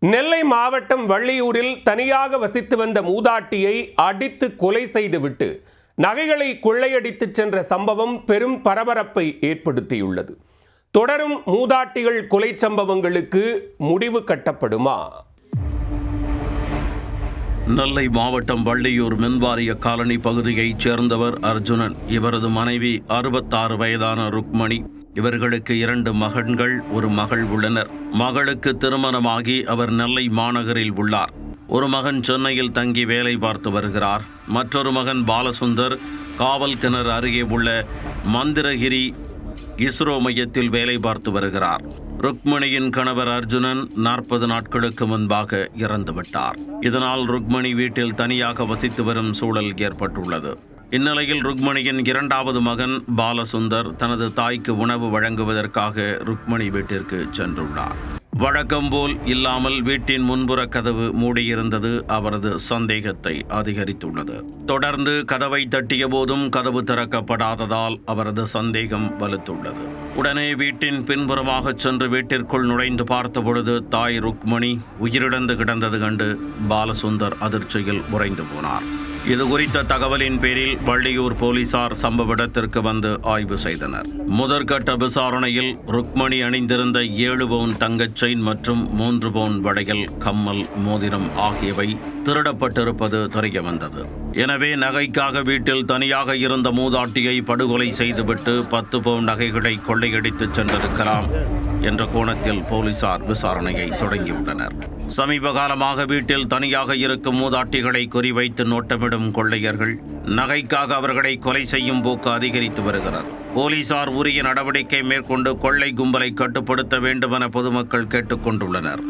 நெல்லை மாவட்டம் வள்ளியூரில் தனியாக வசித்து வந்த மூதாட்டியை அடித்து கொலை செய்துவிட்டு நகைகளை கொள்ளையடித்து சென்ற சம்பவம் பெரும் பரபரப்பை ஏற்படுத்தியுள்ளது. தொடரும் மூதாட்டிகள் கொலை சம்பவங்களுக்கு முடிவு கட்டப்படுமா? நெல்லை மாவட்டம் வள்ளியூர் மின்வாரிய காலனி பகுதியைச் சேர்ந்தவர் அர்ஜுனன். இவரது மனைவி 66 வயதான ருக்மணி. இவர்களுக்கு 2 மகன்கள், ஒரு மகள் உள்ளனர். மகளுக்கு திருமணமாகி அவர் நெல்லை மாநகரில் உள்ளார். ஒரு மகன் சென்னையில் தங்கி வேலை பார்த்து வருகிறார். மற்றொரு மகன் பாலசுந்தர் காவல் கிணறு அருகே உள்ள மந்திரகிரி இஸ்ரோ மையத்தில் வேலை பார்த்து வருகிறார். ருக்மணியின் கணவர் அர்ஜுனன் 40 நாட்களுக்கு முன்பாக இறந்துவிட்டார். இதனால் ருக்மணி வீட்டில் தனியாக வசித்து வரும் சூழல் ஏற்பட்டுள்ளது. இந்நிலையில் ருக்மணியின் 2வது மகன் பாலசுந்தர் தனது தாய்க்கு உணவு வழங்குவதற்காக ருக்மணி வீட்டிற்கு சென்றுள்ளார். வழக்கம் போல் இல்லாமல் வீட்டின் முன்புற கதவு மூடியிருந்தது அவரது சந்தேகத்தை அதிகரித்துள்ளது. தொடர்ந்து கதவை தட்டிய போதும் கதவு திறக்கப்படாததால் அவரது சந்தேகம் வலுத்துள்ளது. உடனே வீட்டின் பின்புறமாக சென்று வீட்டிற்குள் நுழைந்து பார்த்தபொழுது தாய் ருக்மணி உயிரிழந்து கிடந்தது கண்டு பாலசுந்தர் அதிர்ச்சியில் உறைந்து போனார். இது குறித்த தகவலின் பேரில் வள்ளியூர் போலீசார் சம்பவ இடத்திற்கு வந்து ஆய்வு செய்தனர். முதற்கட்ட விசாரணையில் ருக்மணி அணிந்திருந்த 7 பவுன் தங்கச் செயின் மற்றும் 3 பவுன் வளையல், கம்மல், மோதிரம் ஆகியவை திருடப்பட்டிருப்பது தெரியவந்தது. எனவே நகைக்காக வீட்டில் தனியாக இருந்த மூதாட்டியை படுகொலை செய்துவிட்டு 10 பவுன் நகைகளை கொள்ளையடித்து சென்றிருக்கலாம் என்ற கோணத்தில் போலீசார் விசாரணையை தொடங்கியுள்ளனர். சமீப காலமாக வீட்டில் தனியாக இருக்கும் மூதாட்டிகளை குறிவைத்து நோட்டமிடும் கொள்ளையர்கள் நகைக்காக அவர்களை கொலை செய்யும் போக்கு அதிகரித்து வருகிறது. போலீசார் உரிய நடவடிக்கை மேற்கொண்டு கொள்ளை கும்பலை கட்டுப்படுத்த வேண்டும் என பொதுமக்கள் கேட்டுக்கொண்டுள்ளனர்.